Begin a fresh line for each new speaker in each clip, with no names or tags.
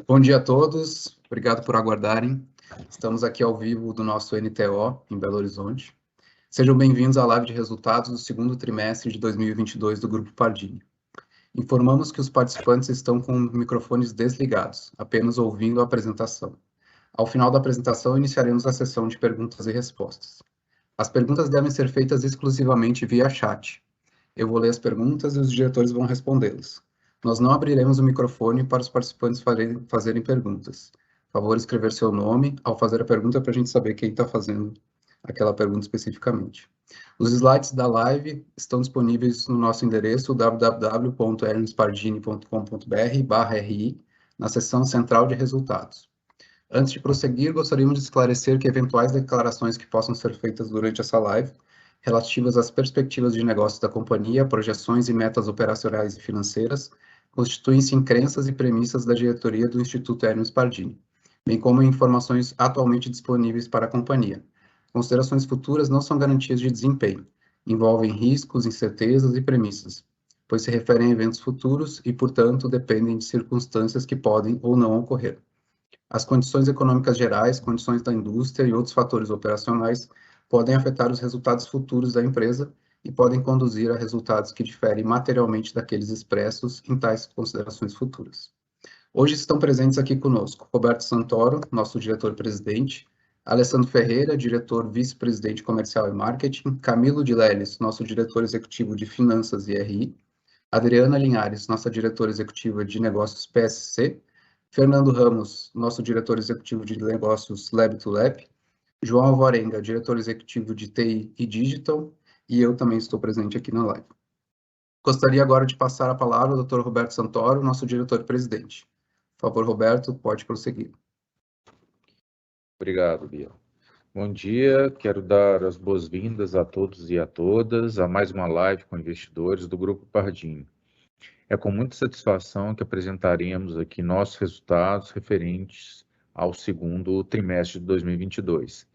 Bom dia a todos, obrigado por aguardarem. Estamos aqui ao vivo do nosso NTO, em Belo Horizonte. Sejam bem-vindos à live de resultados do segundo trimestre de 2022 do Grupo Pardini. Informamos que os participantes estão com microfones desligados, apenas ouvindo a apresentação. Ao final da apresentação, iniciaremos a sessão de perguntas e respostas. As perguntas devem ser feitas exclusivamente via chat. Eu vou ler as perguntas e os diretores vão respondê-las. Nós não abriremos o microfone para os participantes fazerem perguntas. Por favor, escrever seu nome ao fazer a pergunta para a gente saber quem está fazendo aquela pergunta especificamente. Os slides da live estão disponíveis no nosso endereço www.hermespardini.com.br/ri, na seção central de resultados. Antes de prosseguir, gostaríamos de esclarecer que eventuais declarações que possam ser feitas durante essa live, relativas às perspectivas de negócios da companhia, projeções e metas operacionais e financeiras, constituem-se em crenças e premissas da diretoria do Instituto Hermes Pardini, bem como em informações atualmente disponíveis para a companhia. Considerações futuras não são garantias de desempenho, envolvem riscos, incertezas e premissas, pois se referem a eventos futuros e, portanto, dependem de circunstâncias que podem ou não ocorrer. As condições econômicas gerais, condições da indústria e outros fatores operacionais podem afetar os resultados futuros da empresa e podem conduzir a resultados que diferem materialmente daqueles expressos em tais considerações futuras. Hoje estão presentes aqui conosco Roberto Santoro, nosso diretor-presidente, Alessandro Ferreira, diretor vice-presidente comercial e marketing, Camilo de Leles, nosso diretor executivo de finanças e RI, Adriana Linhares, nossa diretora executiva de negócios PSC, Fernando Ramos, nosso diretor executivo de negócios Lab to Lab, João Alvarenga, diretor executivo de TI e Digital, e eu também estou presente aqui na live. Gostaria agora de passar a palavra ao Dr. Roberto Santoro, nosso diretor-presidente. Por favor, Roberto, pode prosseguir.
Obrigado, Bia. Bom dia, quero dar as boas-vindas a todos e a todas a mais uma live com investidores do Grupo Pardini. É com muita satisfação que apresentaremos aqui nossos resultados referentes ao segundo trimestre de 2022.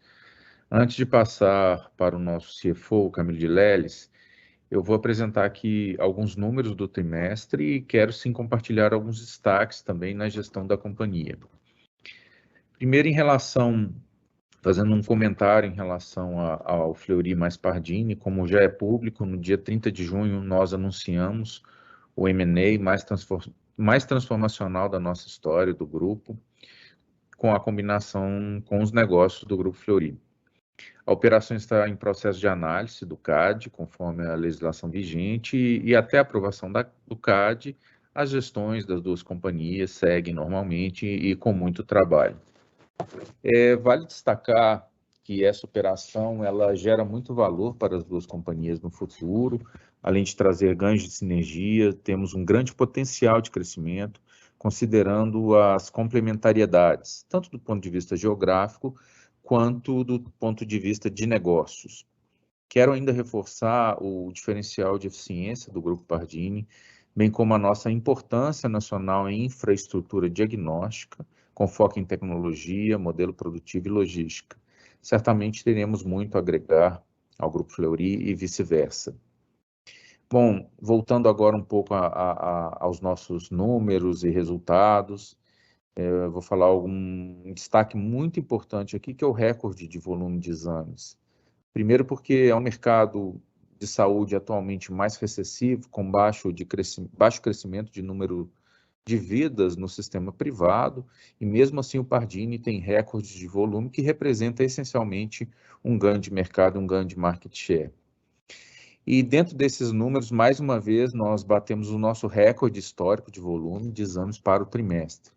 Antes de passar para o nosso CFO, Camilo de Leles, eu vou apresentar aqui alguns números do trimestre e quero sim compartilhar alguns destaques também na gestão da companhia. Primeiro, fazendo um comentário em relação ao Fleury mais Pardini, como já é público, no dia 30 de junho nós anunciamos o M&A mais transformacional da nossa história, do grupo, com a combinação com os negócios do Grupo Fleury. A operação está em processo de análise do CAD, conforme a legislação vigente, e até a aprovação do CAD, as gestões das duas companhias seguem normalmente e com muito trabalho. Vale destacar que essa operação ela gera muito valor para as duas companhias no futuro, além de trazer ganhos de sinergia, temos um grande potencial de crescimento, considerando as complementariedades, tanto do ponto de vista geográfico, quanto do ponto de vista de negócios. Quero ainda reforçar o diferencial de eficiência do Grupo Pardini, bem como a nossa importância nacional em infraestrutura diagnóstica, com foco em tecnologia, modelo produtivo e logística. Certamente teremos muito a agregar ao Grupo Fleury e vice-versa. Bom, voltando agora um pouco aos nossos números e resultados, eu vou falar um destaque muito importante aqui, que é o recorde de volume de exames. Primeiro porque é um mercado de saúde atualmente mais recessivo, com baixo crescimento de número de vidas no sistema privado, e mesmo assim o Pardini tem recordes de volume que representa essencialmente um ganho de mercado, um ganho de market share. E dentro desses números, mais uma vez, nós batemos o nosso recorde histórico de volume de exames para o trimestre.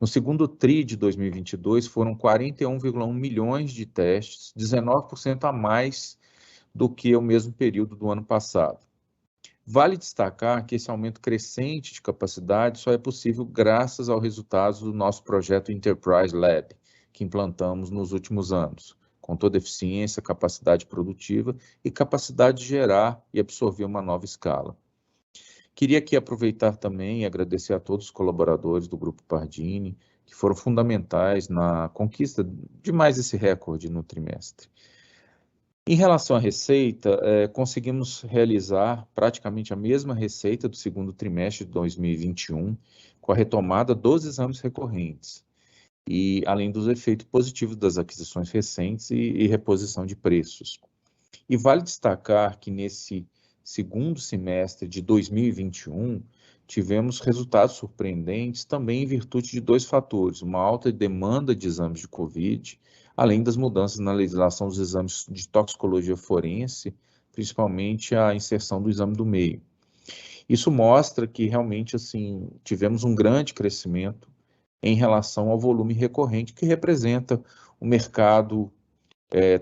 No segundo TRI de 2022, foram 41,1 milhões de testes, 19% a mais do que o mesmo período do ano passado. Vale destacar que esse aumento crescente de capacidade só é possível graças aos resultados do nosso projeto Enterprise Lab, que implantamos nos últimos anos, com toda eficiência, capacidade produtiva e capacidade de gerar e absorver uma nova escala. Queria aqui aproveitar também e agradecer a todos os colaboradores do Grupo Pardini, que foram fundamentais na conquista de mais esse recorde no trimestre. Em relação à receita, conseguimos realizar praticamente a mesma receita do segundo trimestre de 2021, com a retomada dos exames recorrentes, e além dos efeitos positivos das aquisições recentes e reposição de preços. E vale destacar que nesse segundo semestre de 2021, tivemos resultados surpreendentes também em virtude de dois fatores: uma alta demanda de exames de Covid, além das mudanças na legislação dos exames de toxicologia forense, principalmente a inserção do exame do meio. Isso mostra que realmente assim tivemos um grande crescimento em relação ao volume recorrente, que representa o mercado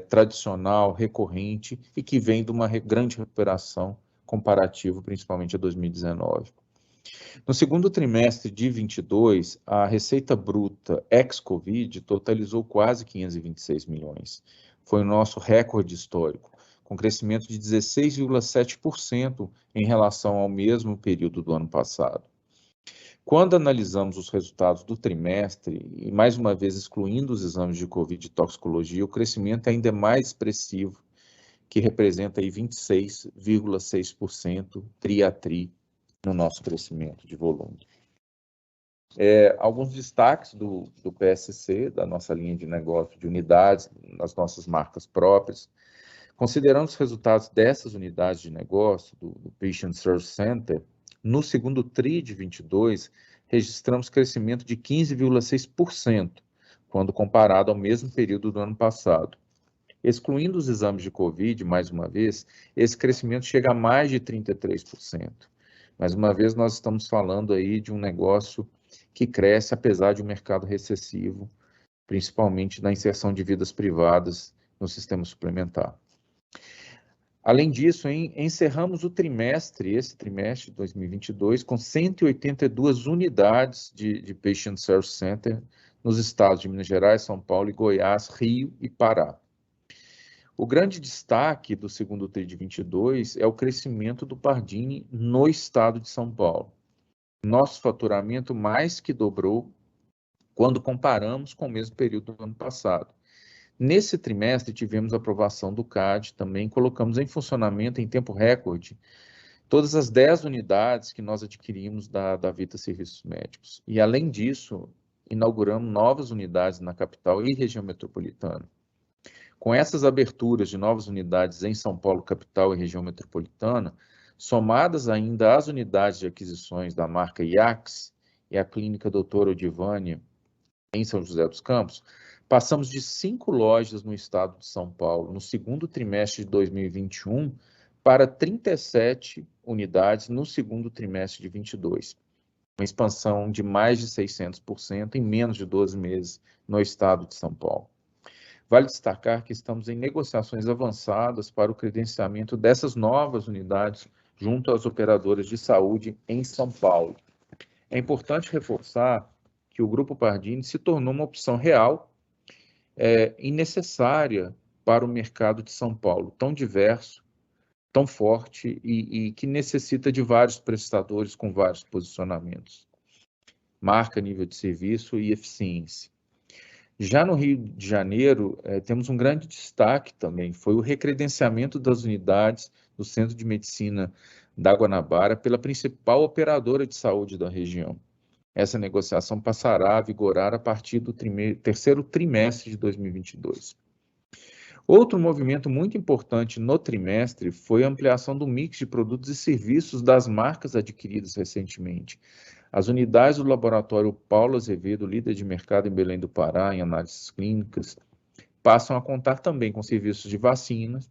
tradicional, recorrente, e que vem de uma grande recuperação comparativo, principalmente a 2019. No segundo trimestre de 22, a receita bruta ex-Covid totalizou quase 526 milhões. Foi o nosso recorde histórico, com crescimento de 16,7% em relação ao mesmo período do ano passado. Quando analisamos os resultados do trimestre, e mais uma vez excluindo os exames de Covid e toxicologia, o crescimento ainda é mais expressivo, que representa aí 26,6% tri a tri no nosso crescimento de volume. Alguns destaques do PSC, da nossa linha de negócio de unidades, das nossas marcas próprias. Considerando os resultados dessas unidades de negócio, do Patient Service Center, no segundo TRI de 22, registramos crescimento de 15,6%, quando comparado ao mesmo período do ano passado. Excluindo os exames de Covid, mais uma vez, esse crescimento chega a mais de 33%. Mais uma vez, nós estamos falando aí de um negócio que cresce apesar de um mercado recessivo, principalmente na inserção de vidas privadas no sistema suplementar. Além disso, encerramos esse trimestre de 2022, com 182 unidades de Patient Service Center nos estados de Minas Gerais, São Paulo, Goiás, Rio e Pará. O grande destaque do segundo TRI de 22 é o crescimento do Pardini no estado de São Paulo. Nosso faturamento mais que dobrou quando comparamos com o mesmo período do ano passado. Nesse trimestre, tivemos aprovação do CAD, também colocamos em funcionamento em tempo recorde todas as 10 unidades que nós adquirimos da Vita Serviços Médicos. E, além disso, inauguramos novas unidades na capital e região metropolitana. Com essas aberturas de novas unidades em São Paulo, capital e região metropolitana, somadas ainda às unidades de aquisições da marca IACS e a clínica Doutora Odivânia, em São José dos Campos, passamos de 5 lojas no estado de São Paulo no segundo trimestre de 2021 para 37 unidades no segundo trimestre de 22. Uma expansão de mais de 600% em menos de 12 meses no estado de São Paulo. Vale destacar que estamos em negociações avançadas para o credenciamento dessas novas unidades junto às operadoras de saúde em São Paulo. É importante reforçar que o Grupo Pardini se tornou uma opção real e necessária para o mercado de São Paulo, tão diverso, tão forte e que necessita de vários prestadores com vários posicionamentos. Marca, nível de serviço e eficiência. Já no Rio de Janeiro, temos um grande destaque também, foi o recredenciamento das unidades do Centro de Medicina da Guanabara pela principal operadora de saúde da região. Essa negociação passará a vigorar a partir do terceiro trimestre de 2022. Outro movimento muito importante no trimestre foi a ampliação do mix de produtos e serviços das marcas adquiridas recentemente. As unidades do laboratório Paulo Azevedo, líder de mercado em Belém do Pará, em análises clínicas, passam a contar também com serviços de vacinas.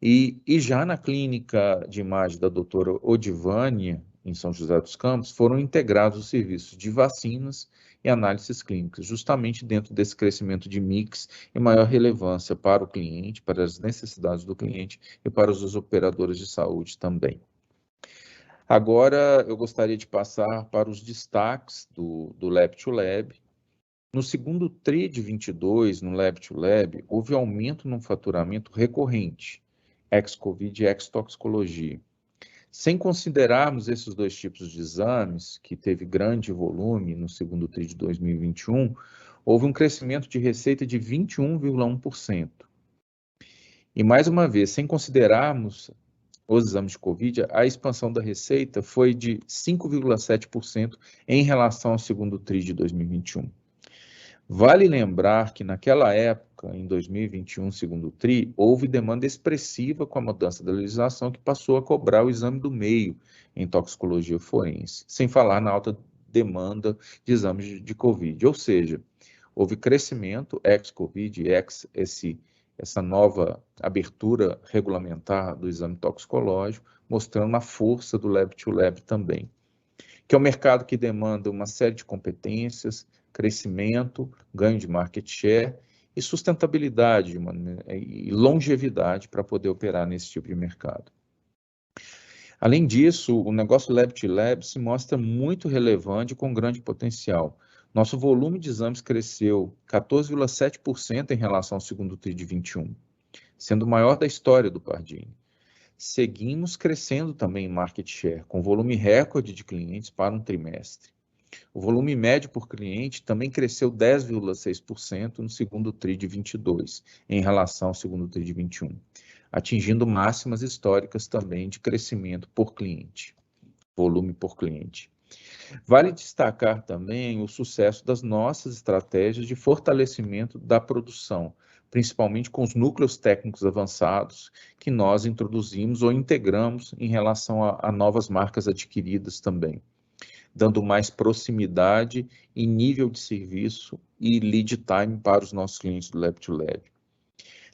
E já na clínica de imagem da doutora Odivânia, em São José dos Campos, foram integrados os serviços de vacinas e análises clínicas, justamente dentro desse crescimento de mix e maior relevância para o cliente, para as necessidades do cliente e para os operadores de saúde também. Agora, eu gostaria de passar para os destaques do Lab-to-Lab. No segundo TRI de 22, no Lab-to-Lab, houve aumento no faturamento recorrente, ex-Covid e ex-toxicologia. Sem considerarmos esses dois tipos de exames, que teve grande volume no segundo TRI de 2021, houve um crescimento de receita de 21,1%. E, mais uma vez, sem considerarmos os exames de Covid, a expansão da receita foi de 5,7% em relação ao segundo TRI de 2021. Vale lembrar que naquela época, em 2021, segundo TRI, houve demanda expressiva com a mudança da legislação que passou a cobrar o exame do meio em toxicologia forense, sem falar na alta demanda de exames de Covid. Ou seja, houve crescimento ex-Covid, essa nova abertura regulamentar do exame toxicológico, mostrando a força do Lab-to-Lab também, que é um mercado que demanda uma série de competências, crescimento, ganho de market share e sustentabilidade e longevidade para poder operar nesse tipo de mercado. Além disso, o negócio Lab-to-Lab se mostra muito relevante e com grande potencial. Nosso volume de exames cresceu 14,7% em relação ao segundo TRI de 21, sendo o maior da história do Pardini. Seguimos crescendo também em market share, com volume recorde de clientes para um trimestre. O volume médio por cliente também cresceu 10,6% no segundo TRI de 22, em relação ao segundo TRI de 21, atingindo máximas históricas também de crescimento por cliente, volume por cliente. Vale destacar também o sucesso das nossas estratégias de fortalecimento da produção, principalmente com os núcleos técnicos avançados que nós introduzimos ou integramos em relação a novas marcas adquiridas também, dando mais proximidade e nível de serviço e lead time para os nossos clientes do Lab-to-Lab.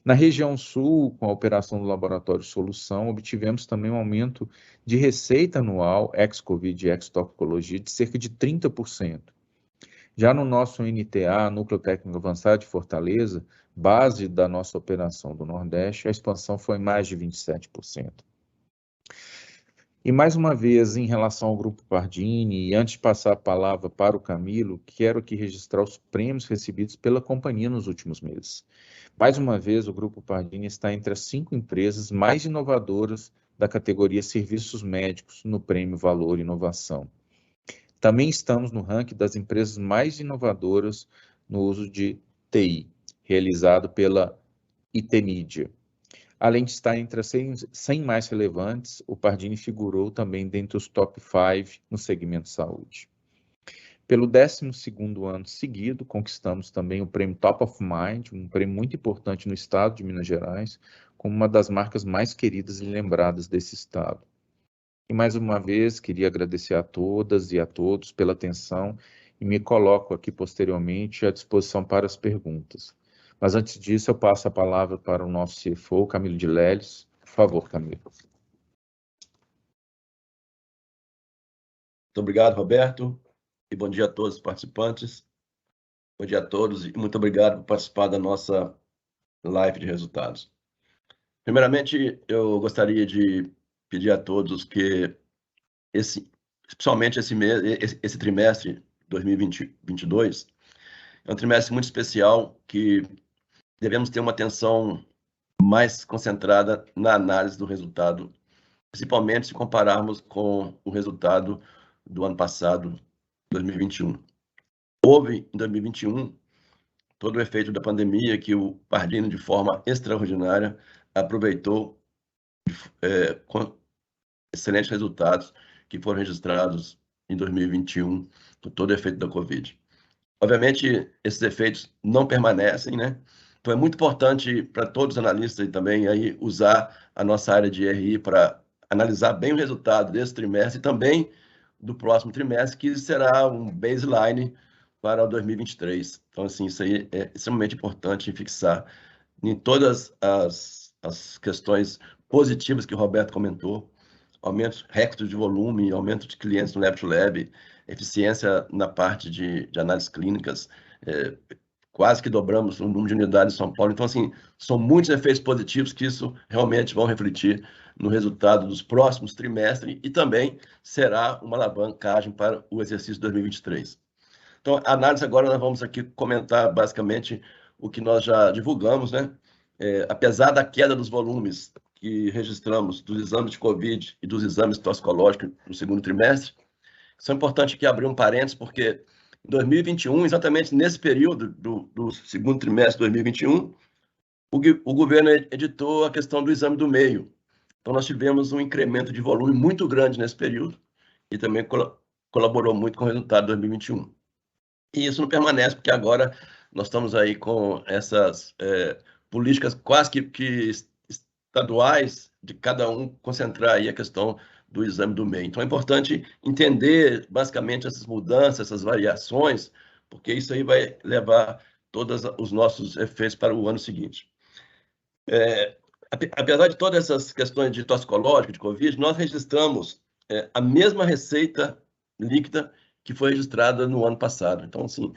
Na região sul, com a operação do Laboratório Solução, obtivemos também um aumento de receita anual, ex-Covid e ex-toxicologia, de cerca de 30%. Já no nosso NTA, Núcleo Técnico Avançado de Fortaleza, base da nossa operação do Nordeste, a expansão foi mais de 27%. E mais uma vez, em relação ao Grupo Pardini, e antes de passar a palavra para o Camilo, quero aqui registrar os prêmios recebidos pela companhia nos últimos meses. Mais uma vez, o Grupo Pardini está entre as 5 empresas mais inovadoras da categoria Serviços Médicos no Prêmio Valor e Inovação. Também estamos no ranking das empresas mais inovadoras no uso de TI, realizado pela IT-Media. Além de estar entre as 100 mais relevantes, o Pardini figurou também dentre os top 5 no segmento saúde. Pelo 12º ano seguido, conquistamos também o prêmio Top of Mind, um prêmio muito importante no estado de Minas Gerais, como uma das marcas mais queridas e lembradas desse estado. E mais uma vez, queria agradecer a todas e a todos pela atenção e me coloco aqui posteriormente à disposição para as perguntas. Mas antes disso, eu passo a palavra para o nosso CFO, Camilo de Leles. Por favor, Camilo.
Muito obrigado, Roberto, e bom dia a todos os participantes. Bom dia a todos e muito obrigado por participar da nossa live de resultados. Primeiramente, eu gostaria de pedir a todos que, especialmente esse trimestre 2022, é um trimestre muito especial que devemos ter uma atenção mais concentrada na análise do resultado, principalmente se compararmos com o resultado do ano passado, 2021. Houve, em 2021, todo o efeito da pandemia que o Pardini, de forma extraordinária, aproveitou com excelentes resultados que foram registrados em 2021, com todo o efeito da Covid. Obviamente, esses efeitos não permanecem, né? Então, é muito importante para todos os analistas e também aí usar a nossa área de RI para analisar bem o resultado desse trimestre e também do próximo trimestre, que será um baseline para o 2023. Então, assim, isso aí é extremamente importante fixar em todas as questões positivas que o Roberto comentou, aumento recorde de volume, aumento de clientes no Lab-to-Lab, eficiência na parte de análises clínicas, quase que dobramos o número de unidades em São Paulo. Então, assim, são muitos efeitos positivos que isso realmente vão refletir no resultado dos próximos trimestres e também será uma alavancagem para o exercício 2023. Então, a análise agora, nós vamos aqui comentar basicamente o que nós já divulgamos, né? Apesar da queda dos volumes que registramos dos exames de Covid e dos exames toxicológicos no segundo trimestre, são importantes aqui abrir um parênteses, porque em 2021, exatamente nesse período do segundo trimestre de 2021, o governo editou a questão do exame do meio, Então, nós tivemos um incremento de volume muito grande nesse período e também colaborou muito com o resultado de 2021. E isso não permanece, porque agora nós estamos aí com essas políticas quase que estaduais, de cada um concentrar aí a questão do exame do MEI. Então, é importante entender, basicamente, essas mudanças, essas variações, porque isso aí vai levar todos os nossos efeitos para o ano seguinte. Apesar de todas essas questões de toxicológico, de Covid, nós registramos a mesma receita líquida que foi registrada no ano passado. Então, assim,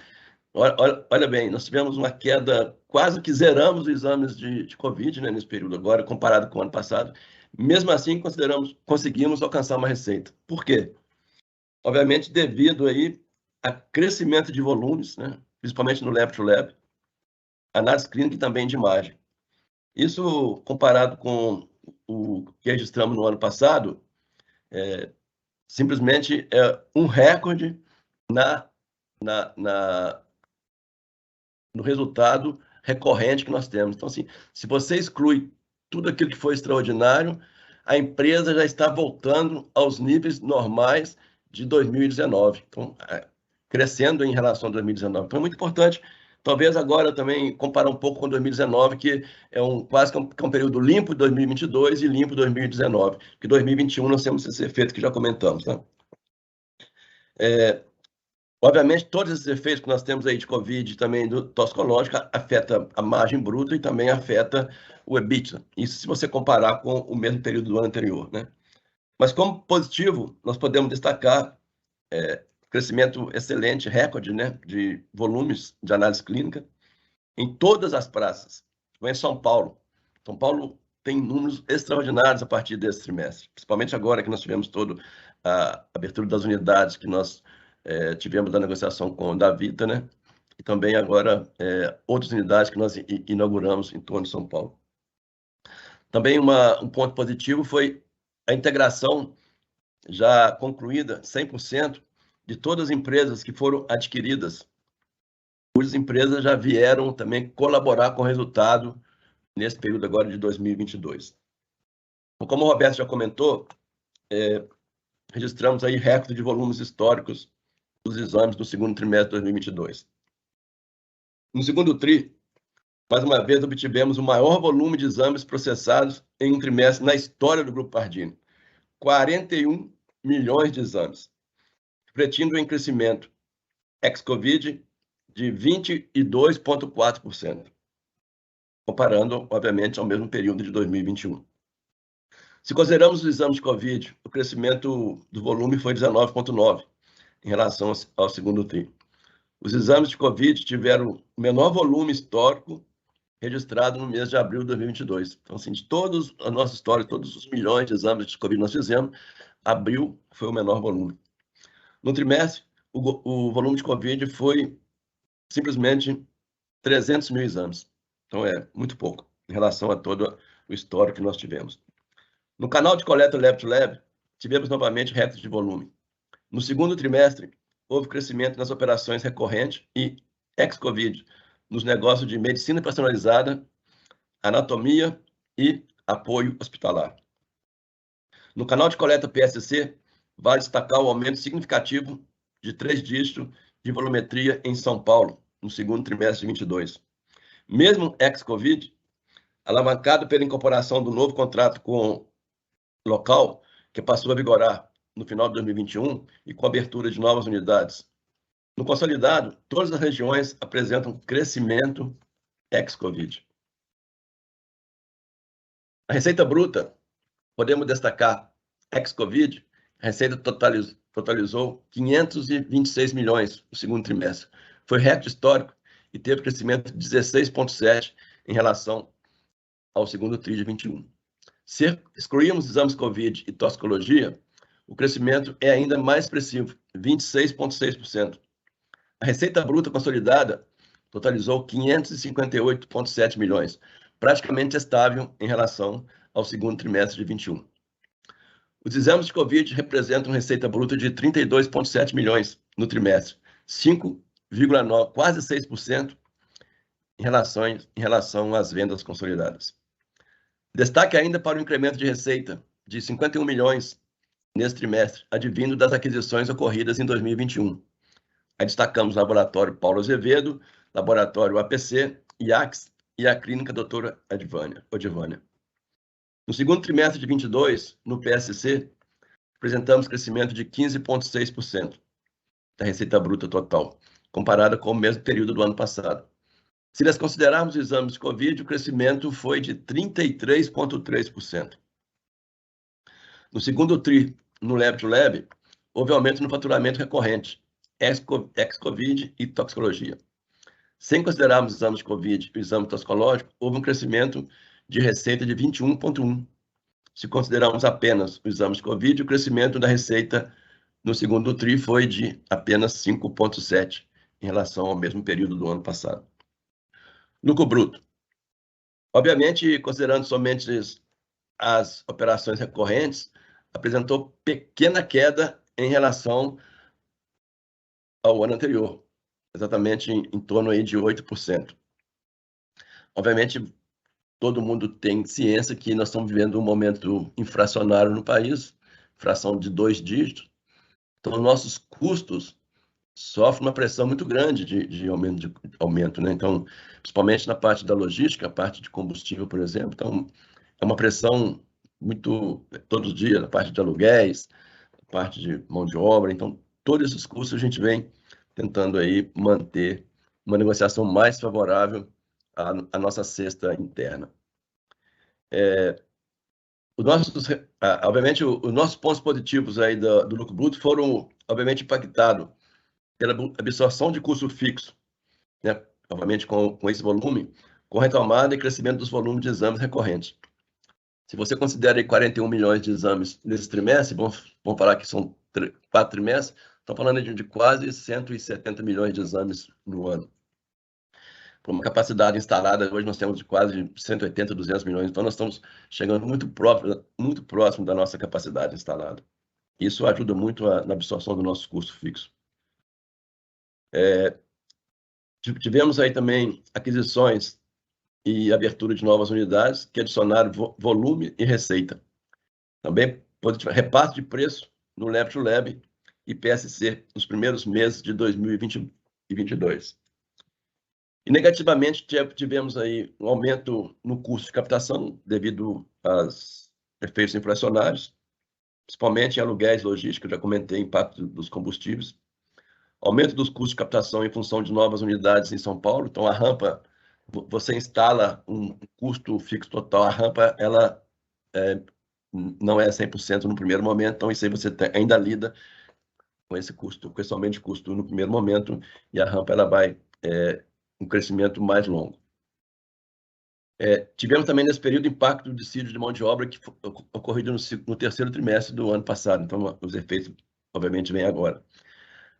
olha bem, nós tivemos uma queda, quase que zeramos os exames de Covid, né, nesse período agora, comparado com o ano passado. Mesmo assim, conseguimos alcançar uma receita. Por quê? Obviamente, devido aí a crescimento de volumes, né, principalmente no lab-to-lab, análise clínica e também de imagem. Isso, comparado com o que registramos no ano passado, simplesmente é um recorde no resultado recorrente que nós temos. Então, assim, se você exclui tudo aquilo que foi extraordinário, a empresa já está voltando aos níveis normais de 2019. Então, crescendo em relação a 2019. Então, é muito importante, talvez agora também, comparar um pouco com 2019, que é quase que um período limpo de 2022 e limpo 2019. Porque 2021 nós temos esse efeito que já comentamos, né? Obviamente, todos esses efeitos que nós temos aí de Covid e também do toxicológico afeta a margem bruta e também afeta o EBITDA. Isso se você comparar com o mesmo período do ano anterior, né? Mas como positivo, nós podemos destacar crescimento excelente, recorde, né, de volumes de análise clínica em todas as praças. Em São Paulo. São Paulo tem números extraordinários a partir desse trimestre, principalmente agora que nós tivemos toda a abertura das unidades que nós tivemos da negociação com a Davita, né? E também agora outras unidades que nós inauguramos em torno de São Paulo. Também um ponto positivo foi a integração já concluída, 100%, de todas as empresas que foram adquiridas, cujas empresas já vieram também colaborar com o resultado nesse período agora de 2022. Como o Roberto já comentou, registramos aí recorde de volumes históricos dos exames do segundo trimestre de 2022. No segundo TRI, mais uma vez obtivemos o maior volume de exames processados em um trimestre na história do Grupo Pardini. 41 milhões de exames, refletindo em crescimento ex-Covid de 22,4%, comparando, obviamente, ao mesmo período de 2021. Se consideramos os exames de Covid, o crescimento do volume foi 19,9% em relação ao segundo TRI. Os exames de Covid tiveram o menor volume histórico registrado no mês de abril de 2022. Então, assim, de toda a nossa história, todos os milhões de exames de Covid que nós fizemos, abril foi o menor volume. No trimestre, o volume de Covid foi simplesmente 300 mil exames. Então, é muito pouco em relação a todo o histórico que nós tivemos. No canal de coleta Lab-to-Lab, tivemos novamente recorde de volume. No segundo trimestre, houve crescimento nas operações recorrentes e ex-Covid, nos negócios de medicina personalizada, anatomia e apoio hospitalar. No canal de coleta PSC, vale destacar o aumento significativo de 3 dígitos de volumetria em São Paulo, no segundo trimestre de 2022. Mesmo ex-Covid, alavancado pela incorporação do novo contrato com o local, que passou a vigorar no final de 2021 e com a abertura de novas unidades. No consolidado, todas as regiões apresentam crescimento ex-Covid. A receita bruta, podemos destacar, ex-Covid, a receita totalizou 526 milhões no segundo trimestre. Foi recorde histórico e teve crescimento de 16,7% em relação ao segundo TRI de 21. Se excluirmos exames Covid e toxicologia, o crescimento é ainda mais expressivo, 26,6%. A receita bruta consolidada totalizou 558,7 milhões, praticamente estável em relação ao segundo trimestre de 21. Os exames de Covid representam receita bruta de 32,7 milhões no trimestre, 5,9%, quase 6% em relação às vendas consolidadas. Destaque ainda para o incremento de receita de 51 milhões nesse trimestre, advindo das aquisições ocorridas em 2021. Aí destacamos o Laboratório Paulo Azevedo, Laboratório APC, IACS e a Clínica Doutora Odivânia. No segundo trimestre de 22, no PSC, apresentamos crescimento de 15,6% da receita bruta total, comparada com o mesmo período do ano passado. Se nós considerarmos os exames de Covid, o crescimento foi de 33,3%. No segundo TRI, no Lab-to-Lab, houve aumento no faturamento recorrente, ex-Covid e toxicologia. Sem considerarmos os exames de Covid e o exame toxicológico, houve um crescimento de receita de 21,1%. Se considerarmos apenas os exames de Covid, o crescimento da receita no segundo TRI foi de apenas 5,7% em relação ao mesmo período do ano passado. Lucro bruto. Obviamente, considerando somente as operações recorrentes, apresentou pequena queda em relação ao ano anterior, exatamente em torno aí de 8%. Obviamente, todo mundo tem ciência que nós estamos vivendo um momento inflacionário no país, inflação de 2 dígitos, então nossos custos sofrem uma pressão muito grande de aumento, né? Então, principalmente na parte da logística, a parte de combustível, por exemplo, então é uma pressão muito todos os dias, na parte de aluguéis, na parte de mão de obra, então todos esses custos a gente vem tentando aí manter uma negociação mais favorável à nossa cesta interna. Obviamente, os nossos pontos positivos aí do lucro bruto foram, obviamente, impactados pela absorção de custo fixo, né? Obviamente, com esse volume, com retomada e crescimento dos volumes de exames recorrentes. Se você considera aí 41 milhões de exames nesse trimestre, vamos falar que são 4 trimestres, estão falando de quase 170 milhões de exames no ano. Por uma capacidade instalada, hoje nós temos de quase 180, 200 milhões, então nós estamos chegando muito próximo da nossa capacidade instalada. Isso ajuda muito na absorção do nosso custo fixo. Tivemos aí também aquisições e abertura de novas unidades que adicionaram volume e receita. Também repasse de preço no Lab-to-Lab e PSC nos primeiros meses de 2022. E negativamente tivemos aí um aumento no custo de captação devido aos efeitos inflacionários, principalmente em aluguéis, logística, já comentei, impacto dos combustíveis. Aumento dos custos de captação em função de novas unidades em São Paulo. Então, a rampa, você instala um custo fixo total, a rampa, ela não é 100% no primeiro momento, então isso aí você ainda lida com esse custo, com esse aumento de custo no primeiro momento, e a rampa, ela vai um crescimento mais longo. Tivemos também nesse período impacto do dissídio de mão de obra que ocorrido no terceiro trimestre do ano passado, então os efeitos, obviamente, vêm agora.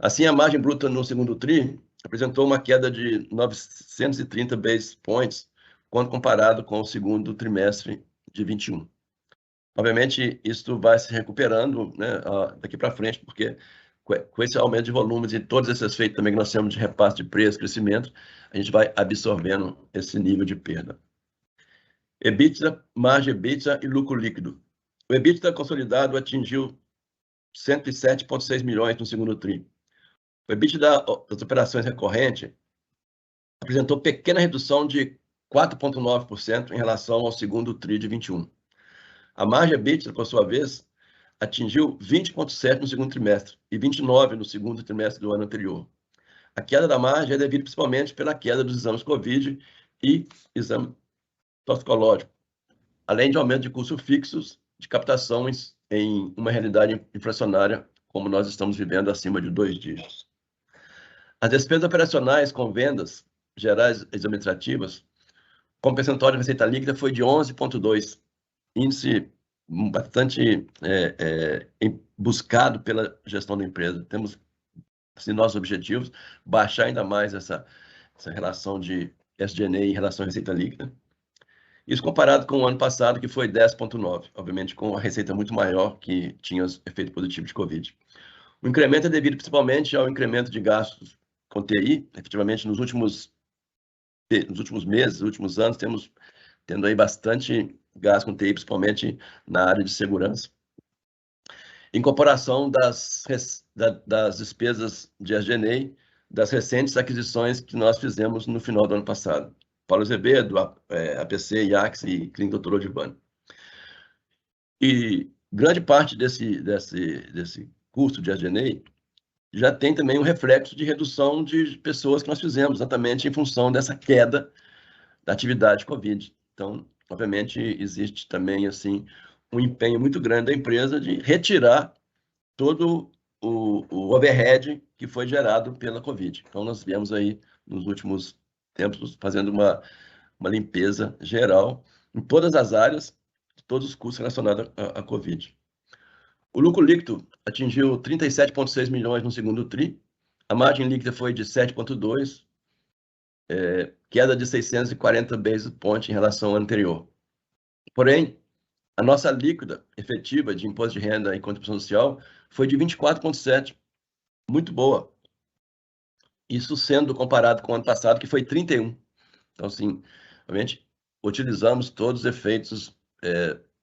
Assim, a margem bruta no segundo TRI apresentou uma queda de 930 basis points quando comparado com o segundo trimestre de 21. Obviamente, isso vai se recuperando, né, daqui para frente, porque com esse aumento de volumes e todos esses efeitos também que nós temos de repasse de preço, crescimento, a gente vai absorvendo esse nível de perda. EBITDA, margem EBITDA e lucro líquido. O EBITDA consolidado atingiu 107,6 milhões no segundo TRI. O EBITDA das operações recorrentes apresentou pequena redução de 4,9% em relação ao segundo TRI de 21. A margem EBITDA, por sua vez, atingiu 20,7% no segundo trimestre e 29% no segundo trimestre do ano anterior. A queda da margem é devida principalmente pela queda dos exames Covid e exame toxicológico, além de aumento de custos fixos de captação em uma realidade inflacionária, como nós estamos vivendo acima de 2 dígitos. As despesas operacionais com vendas gerais administrativas, com percentual de receita líquida, foi de 11,2%, índice bastante buscado pela gestão da empresa. Temos, assim, nossos objetivos, baixar ainda mais essa relação de SG&A em relação à receita líquida. Isso comparado com o ano passado, que foi 10,9%, obviamente com a receita muito maior, que tinha os efeitos positivos de Covid. O incremento é devido principalmente ao incremento de gastos com TI. Efetivamente, nos últimos meses, nos últimos anos, tendo aí bastante gás com TI, principalmente na área de segurança. Incorporação das despesas de SG&A das recentes aquisições que nós fizemos no final do ano passado. Paulo Azevedo, APC, IAX e Clínica Dr. Odivane. E grande parte desse custo de SG&A já tem também um reflexo de redução de pessoas que nós fizemos, exatamente em função dessa queda da atividade Covid. Então, obviamente, existe também assim um empenho muito grande da empresa de retirar todo o overhead que foi gerado pela Covid. Então, nós viemos aí, nos últimos tempos, fazendo uma limpeza geral em todas as áreas, todos os custos relacionados à Covid. O lucro líquido atingiu 37,6 milhões no segundo TRI, a margem líquida foi de 7,2%, queda de 640 basis points em relação ao ano anterior. Porém, a nossa líquida efetiva de imposto de renda e contribuição social foi de 24,7%, muito boa. Isso sendo comparado com o ano passado, que foi 31%. Então, assim, obviamente, utilizamos todos os efeitos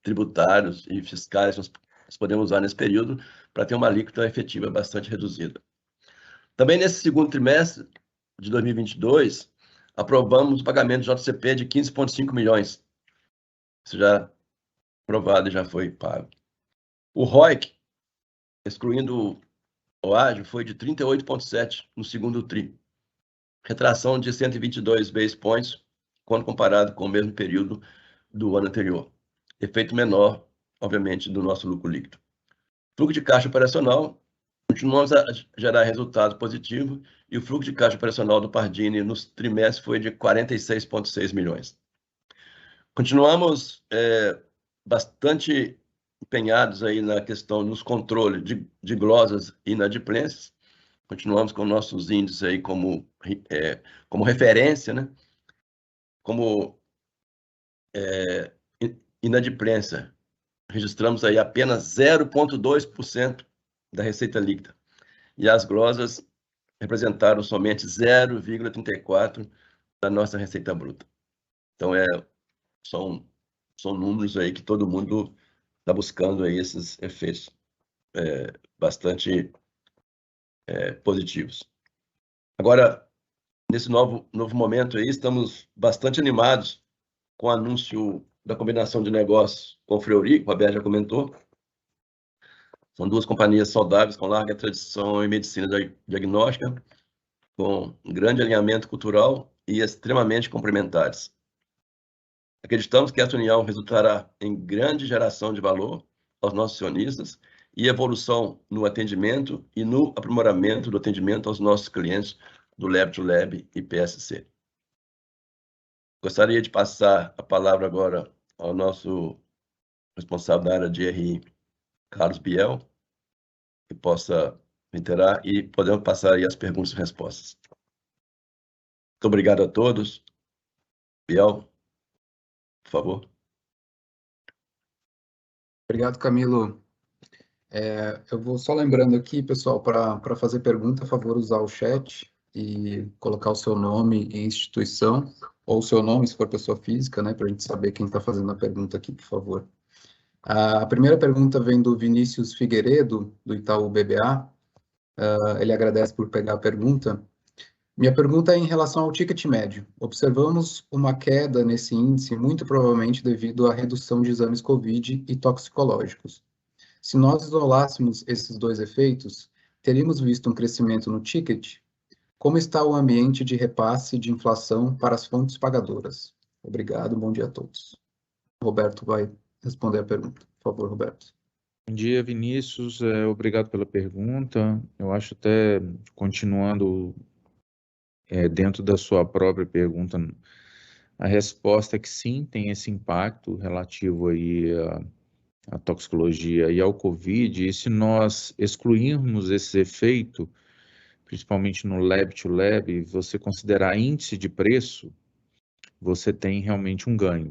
tributários e fiscais que nós podemos usar nesse período para ter uma alíquota efetiva bastante reduzida. Também nesse segundo trimestre de 2022, aprovamos o pagamento de JCP de 15,5 milhões. Isso já aprovado e já foi pago. O ROIC, excluindo o ágio, foi de 38,7 no segundo TRI. Retração de 122 basis points quando comparado com o mesmo período do ano anterior. Efeito menor, obviamente, do nosso lucro líquido. Fluxo de caixa operacional, continuamos a gerar resultado positivo e o fluxo de caixa operacional do Pardini nos trimestres foi de 46,6 milhões. Continuamos bastante empenhados aí na questão dos controles de glosas e inadimplências. Continuamos com nossos índices aí como referência, né? Como inadimplência, registramos aí apenas 0,2% da receita líquida. E as glosas representaram somente 0,34% da nossa receita bruta. Então, são números aí que todo mundo está buscando aí esses efeitos bastante positivos. Agora, nesse novo momento aí, estamos bastante animados com o anúncio da combinação de negócios com o Fleury, que o Roberto já comentou. São duas companhias saudáveis, com larga tradição em medicina diagnóstica, com grande alinhamento cultural e extremamente complementares. Acreditamos que essa união resultará em grande geração de valor aos nossos acionistas e evolução no atendimento e no aprimoramento do atendimento aos nossos clientes do Lab to Lab e PSC. Gostaria de passar a palavra agora ao nosso responsável da área de RI, Carlos Biel, que possa interar e podemos passar aí as perguntas e respostas. Muito obrigado a todos. Biel, por favor.
Obrigado, Camilo. Eu vou só lembrando aqui, pessoal, para fazer pergunta, a favor, usar o chat e colocar o seu nome e instituição, ou o seu nome, se for pessoa física, né, para a gente saber quem está fazendo a pergunta aqui, por favor. A primeira pergunta vem do Vinícius Figueiredo, do Itaú BBA. Ele agradece por pegar a pergunta. Minha pergunta é em relação ao ticket médio. Observamos uma queda nesse índice, muito provavelmente devido à redução de exames COVID e toxicológicos. Se nós isolássemos esses dois efeitos, teríamos visto um crescimento no ticket? Como está o ambiente de repasse de inflação para as fontes pagadoras? Obrigado, bom dia a todos. Roberto vai responder a pergunta. Por favor, Roberto.
Bom dia, Vinícius. Obrigado pela pergunta. Eu acho até, continuando dentro da sua própria pergunta, a resposta é que sim, tem esse impacto relativo aí à toxicologia e ao COVID, e se nós excluirmos esse efeito, principalmente no Lab to Lab, você considerar índice de preço, você tem realmente um ganho,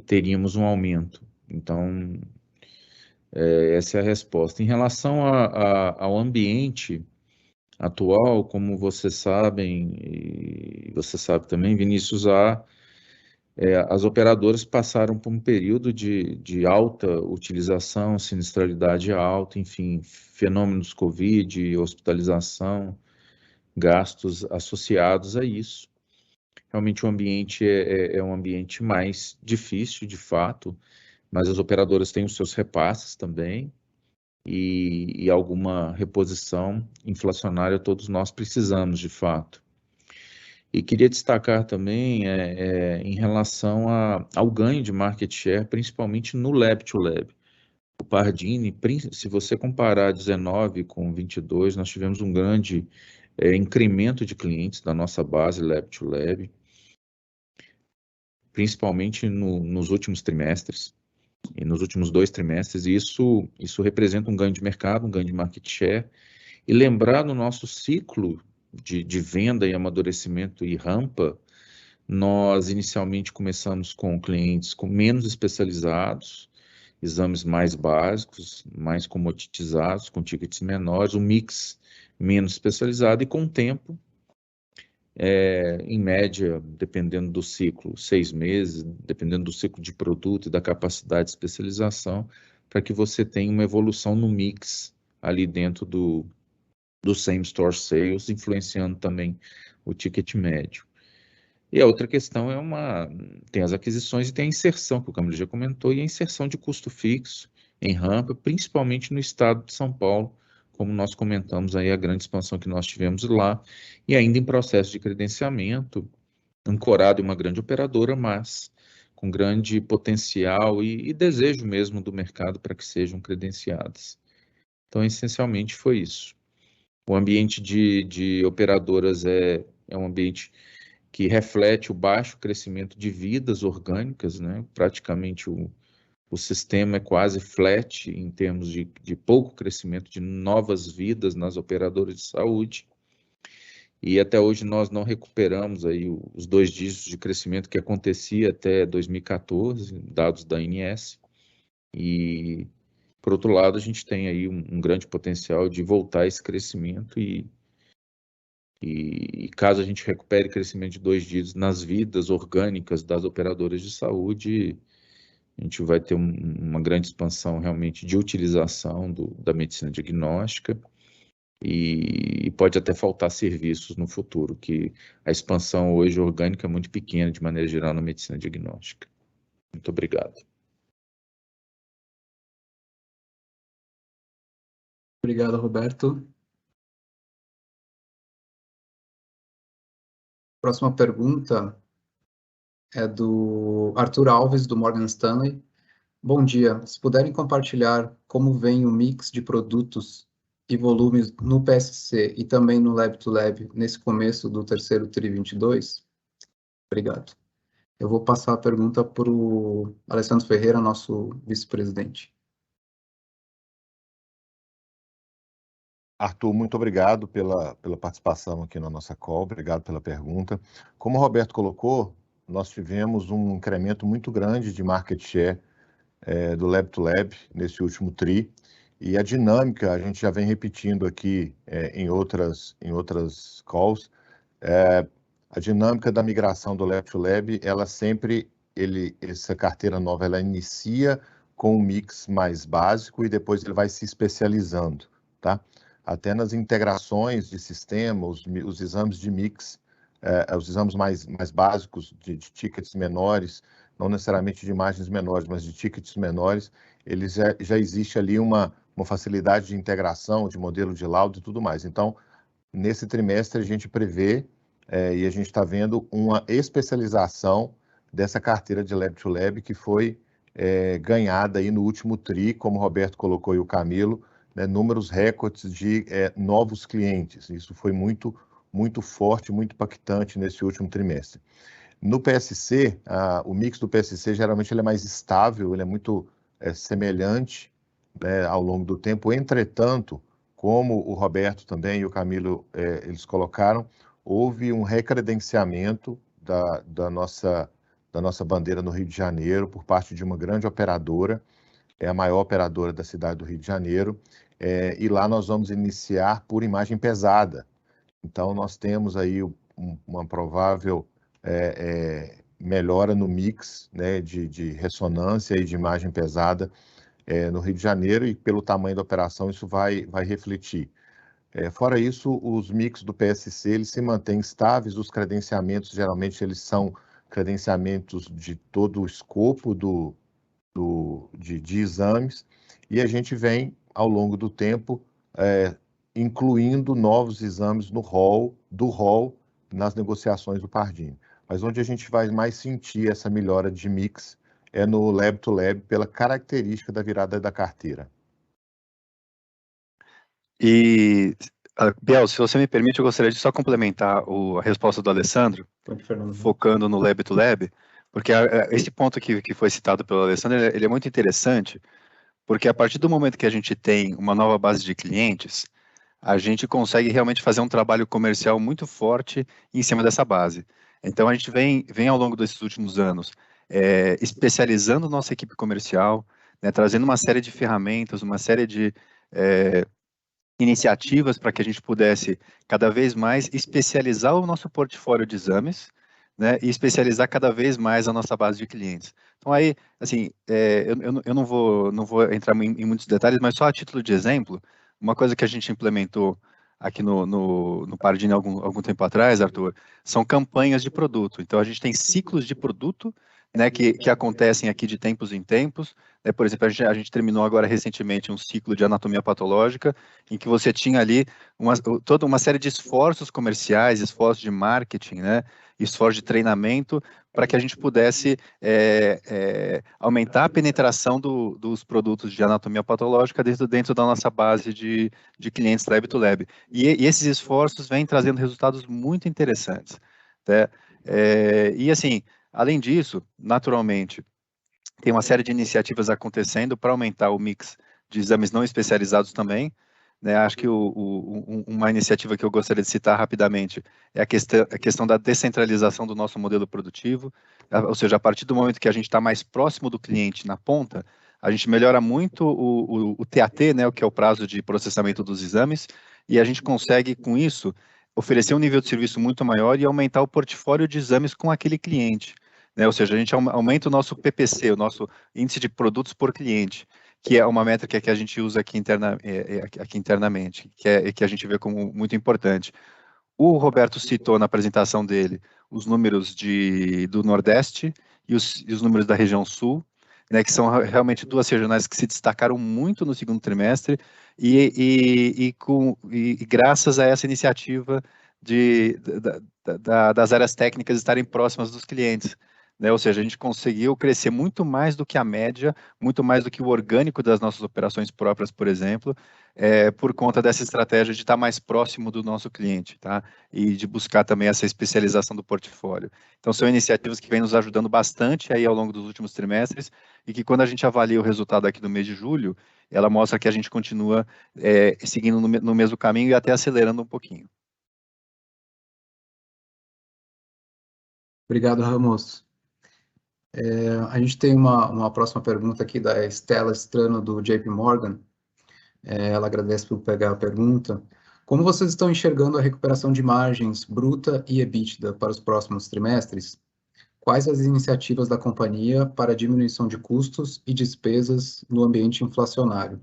teríamos um aumento. Então, essa é a resposta. Em relação ao ambiente atual, como vocês sabem, e você sabe também, Vinícius, há as operadoras passaram por um período de alta utilização, sinistralidade alta, enfim, fenômenos Covid, hospitalização, gastos associados a isso. Realmente o ambiente é um ambiente mais difícil, de fato, mas as operadoras têm os seus repasses também e alguma reposição inflacionária todos nós precisamos, de fato. E queria destacar também em relação ao ganho de market share, principalmente no Lab-to-Lab. O Pardini, se você comparar 19 com 22, nós tivemos um grande incremento de clientes da nossa base Lab-to-Lab, principalmente nos últimos trimestres, e nos últimos 2 trimestres, e isso representa um ganho de mercado, um ganho de market share, e lembrar no nosso ciclo de venda e amadurecimento e rampa, nós inicialmente começamos com clientes menos especializados, exames mais básicos, mais comoditizados, com tickets menores, um mix menos especializado, e com o tempo, em média, dependendo do ciclo, 6 meses, dependendo do ciclo de produto e da capacidade de especialização, para que você tenha uma evolução no mix ali dentro do same store sales, influenciando também o ticket médio. E a outra questão tem as aquisições e tem a inserção, que o Camilo já comentou, e a inserção de custo fixo em rampa, principalmente no estado de São Paulo, como nós comentamos aí, a grande expansão que nós tivemos lá, e ainda em processo de credenciamento, ancorado em uma grande operadora, mas com grande potencial e desejo mesmo do mercado para que sejam credenciadas. Então, essencialmente foi isso. O ambiente de operadoras é um ambiente que reflete o baixo crescimento de vidas orgânicas, né? Praticamente o sistema é quase flat em termos de pouco crescimento de novas vidas nas operadoras de saúde. E até hoje nós não recuperamos aí os 2 dígitos de crescimento que acontecia até 2014, dados da ANS. E, por outro lado, a gente tem aí um grande potencial de voltar a esse crescimento e caso a gente recupere crescimento de 2 dígitos nas vidas orgânicas das operadoras de saúde, a gente vai ter uma grande expansão realmente de utilização da medicina diagnóstica e pode até faltar serviços no futuro, que a expansão hoje orgânica é muito pequena de maneira geral na medicina diagnóstica. Muito obrigado.
Obrigado, Roberto. Próxima pergunta é do Arthur Alves, do Morgan Stanley. Bom dia. Se puderem compartilhar como vem o mix de produtos e volumes no PSC e também no Lab-to-Lab nesse começo do terceiro TRI 22? Obrigado. Eu vou passar a pergunta para o Alessandro Ferreira, nosso vice-presidente.
Arthur, muito obrigado pela participação aqui na nossa call, obrigado pela pergunta. Como o Roberto colocou, nós tivemos um incremento muito grande de market share do Lab-to-Lab nesse último TRI, e a dinâmica, a gente já vem repetindo aqui em outras calls, a dinâmica da migração do Lab-to-Lab, ela sempre, essa carteira nova, ela inicia com um mix mais básico e depois ele vai se especializando, tá? Até nas integrações de sistema, os exames de mix, os exames mais básicos de tickets menores, não necessariamente de imagens menores, mas de tickets menores, eles já existe ali uma facilidade de integração, de modelo de laudo e tudo mais. Então, nesse trimestre, a gente prevê, e a gente está vendo uma especialização dessa carteira de Lab-to-Lab que foi ganhada aí no último TRI, como o Roberto colocou e o Camilo, números recordes de novos clientes. Isso foi muito forte, muito impactante nesse último trimestre. No PSC, o mix do PSC geralmente ele é mais estável, ele é muito semelhante, né, ao longo do tempo. Entretanto, como o Roberto também e o Camilo eles colocaram, houve um recredenciamento da nossa bandeira no Rio de Janeiro por parte de uma grande operadora, é a maior operadora da cidade do Rio de Janeiro, e lá nós vamos iniciar por imagem pesada. Então, nós temos aí uma provável melhora no mix, né, de ressonância e de imagem pesada no Rio de Janeiro, e pelo tamanho da operação isso vai refletir. Fora isso, os mix do PSC eles se mantêm estáveis, os credenciamentos geralmente eles são credenciamentos de todo o escopo de exames, e a gente vem, ao longo do tempo, incluindo novos exames no rol nas negociações do Pardini. Mas onde a gente vai mais sentir essa melhora de mix é no Lab to Lab, pela característica da virada da carteira.
E, Biel, se você me permite, eu gostaria de só complementar a resposta do Alessandro, focando no Lab to Lab, porque esse ponto que foi citado pelo Alessandro, ele é muito interessante, porque a partir do momento que a gente tem uma nova base de clientes, a gente consegue realmente fazer um trabalho comercial muito forte em cima dessa base. Então, a gente vem ao longo desses últimos anos especializando nossa equipe comercial, né, trazendo uma série de ferramentas, uma série de iniciativas para que a gente pudesse cada vez mais especializar o nosso portfólio de exames, né, e especializar cada vez mais a nossa base de clientes. Então aí, assim, eu não vou entrar em muitos detalhes, mas só a título de exemplo, uma coisa que a gente implementou aqui no Pardini algum tempo atrás, Arthur, são campanhas de produto. Então a gente tem ciclos de produto, né, que acontecem aqui de tempos em tempos. Por exemplo, a gente terminou agora recentemente um ciclo de anatomia patológica, em que você tinha ali toda uma série de esforços comerciais, esforços de marketing, né, esforços de treinamento, para que a gente pudesse aumentar a penetração dos produtos de anatomia patológica dentro da nossa base de clientes Lab to Lab. E esses esforços vêm trazendo resultados muito interessantes, né? E assim, além disso, naturalmente, tem uma série de iniciativas acontecendo para aumentar o mix de exames não especializados também, né? Acho que uma iniciativa que eu gostaria de citar rapidamente é a questão da descentralização do nosso modelo produtivo, ou seja, a partir do momento que a gente está mais próximo do cliente na ponta, a gente melhora muito o TAT, né, o que é o prazo de processamento dos exames, e a gente consegue, com isso, oferecer um nível de serviço muito maior e aumentar o portfólio de exames com aquele cliente, né? Ou seja, a gente aumenta o nosso PPC, o nosso índice de produtos por cliente, que é uma métrica que a gente usa aqui internamente, que a gente vê como muito importante. O Roberto citou na apresentação dele os números do Nordeste e os números da região Sul, né, que são realmente duas regionais que se destacaram muito no segundo trimestre, e graças a essa iniciativa das áreas técnicas estarem próximas dos clientes, né? Ou seja, a gente conseguiu crescer muito mais do que a média, muito mais do que o orgânico das nossas operações próprias, por exemplo, por conta dessa estratégia de estar mais próximo do nosso cliente, tá? E de buscar também essa especialização do portfólio. Então, são iniciativas que vêm nos ajudando bastante aí ao longo dos últimos trimestres, e que quando a gente avalia o resultado aqui do mês de julho, ela mostra que a gente continua seguindo no mesmo caminho e até acelerando um pouquinho.
Obrigado, Ramos. A gente tem uma próxima pergunta aqui da Estela Strano, do JP Morgan. Ela agradece por pegar a pergunta. Como vocês estão enxergando a recuperação de margens bruta e EBITDA para os próximos trimestres? Quais as iniciativas da companhia para a diminuição de custos e despesas no ambiente inflacionário?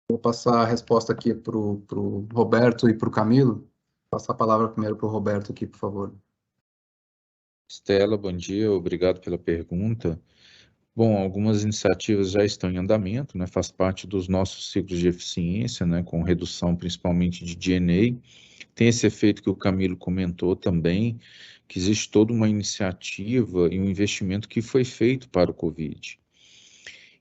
Vou passar a resposta aqui para o Roberto e para o Camilo. Vou passar a palavra primeiro para o Roberto aqui, por favor.
Estela, bom dia, obrigado pela pergunta. Bom, algumas iniciativas já estão em andamento, né? Faz parte dos nossos ciclos de eficiência, né? Com redução principalmente de G&A. Tem esse efeito que o Camilo comentou também, que existe toda uma iniciativa e um investimento que foi feito para o Covid.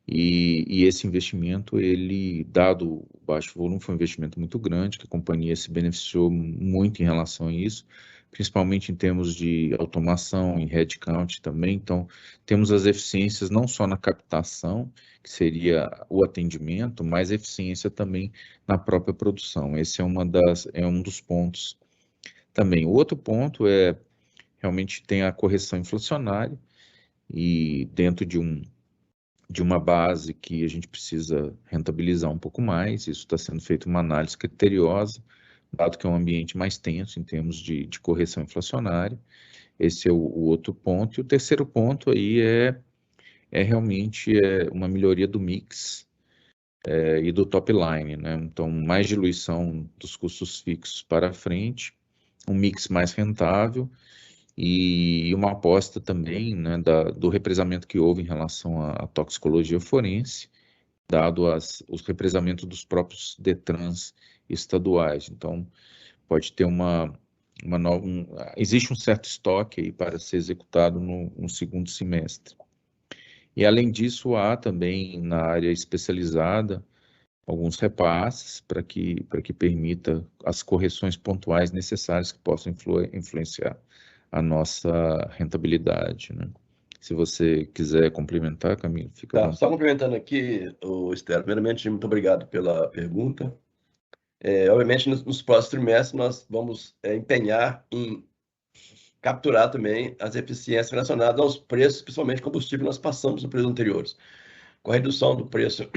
E esse investimento, ele, dado o baixo volume, foi um investimento muito grande, que a companhia se beneficiou muito em relação a isso, principalmente em termos de automação, em headcount também. Então, temos as eficiências não só na captação, que seria o atendimento, mas eficiência também na própria produção. Esse é um dos pontos também. O outro ponto realmente tem a correção inflacionária, e dentro de uma base que a gente precisa rentabilizar um pouco mais. Isso está sendo feito uma análise criteriosa, dado que é um ambiente mais tenso em termos de correção inflacionária, Esse é o outro ponto. E o terceiro ponto aí é realmente uma melhoria do mix e do top line, né? Então, mais diluição dos custos fixos para frente, um mix mais rentável e uma aposta também, né, do represamento que houve em relação à toxicologia forense, dado os represamentos dos próprios DETRANs estaduais. Então, pode ter existe um certo estoque aí para ser executado no segundo semestre. E, além disso, há também na área especializada alguns repasses para que permita as correções pontuais necessárias que possam influenciar a nossa rentabilidade, né? Se você quiser complementar, Camilo, fica à
Tá,
vontade.
só complementando aqui, Esther, primeiramente, muito obrigado pela pergunta. Obviamente, nos próximos trimestres, nós vamos empenhar em capturar também as eficiências relacionadas aos preços, principalmente combustível, que nós passamos no período anteriores. Com a redução do preço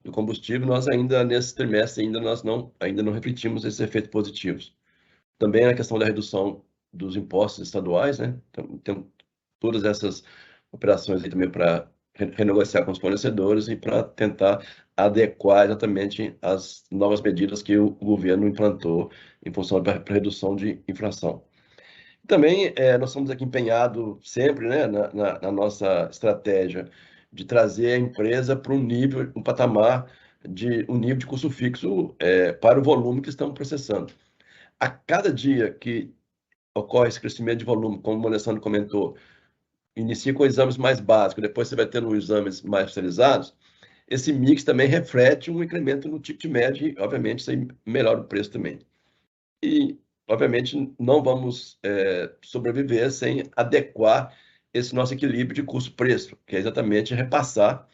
do combustível, nós ainda, nesse trimestre, ainda não refletimos esses efeitos positivos. Também a questão da redução dos impostos estaduais, né? Tem todas essas operações aí também para renegociar com os fornecedores e para tentar adequar exatamente as novas medidas que o governo implantou em função da redução de inflação. Também nós estamos aqui empenhados sempre, né, na nossa estratégia de trazer a empresa para um nível de custo fixo para o volume que estamos processando. A cada dia que ocorre esse crescimento de volume, como o Alessandro comentou, inicia com exames mais básicos, depois você vai tendo exames mais especializados, esse mix também reflete um incremento no ticket médio e, obviamente, isso aí melhora o preço também. E, obviamente, não vamos sobreviver sem adequar esse nosso equilíbrio de custo-preço, que é exatamente repassar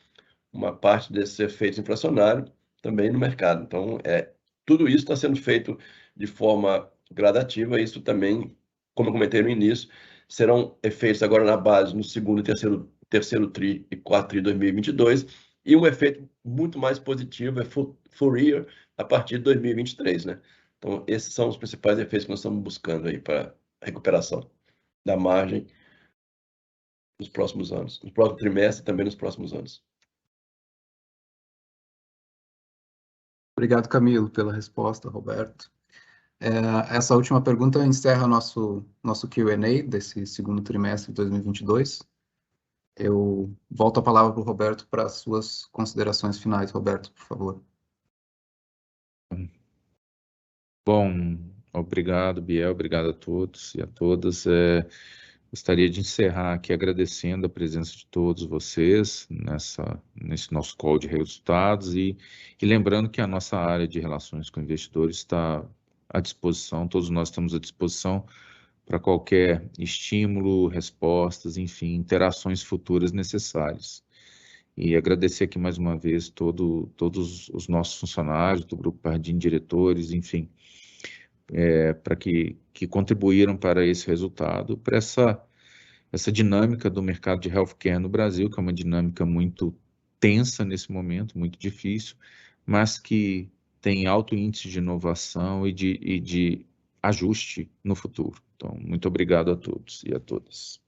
uma parte desses efeitos inflacionários também no mercado. Então, tudo isso está sendo feito de forma gradativa, isso também, como eu comentei no início, serão efeitos agora na base no segundo e terceiro TRI e quarto TRI de 2022, e um efeito muito mais positivo full year a partir de 2023, né? Então, esses são os principais efeitos que nós estamos buscando aí para a recuperação da margem nos próximos anos, no próximo trimestre e também nos próximos anos.
Obrigado, Camilo, pela resposta, Roberto. Essa última pergunta encerra nosso Q&A desse segundo trimestre de 2022. Eu volto a palavra para o Roberto para as suas considerações finais. Roberto, por favor.
Bom, obrigado, Biel, obrigado a todos e a todas. Gostaria de encerrar aqui agradecendo a presença de todos vocês nesse nosso call de resultados e lembrando que a nossa área de relações com investidores está à disposição, todos nós estamos à disposição para qualquer estímulo, respostas, enfim, interações futuras necessárias. E agradecer aqui mais uma vez todos os nossos funcionários do Grupo Pardini, diretores, enfim, para que contribuíram para esse resultado, para essa dinâmica do mercado de healthcare no Brasil, que é uma dinâmica muito tensa nesse momento, muito difícil, mas que tem alto índice de inovação e de ajuste no futuro. Então, muito obrigado a todos e a todas.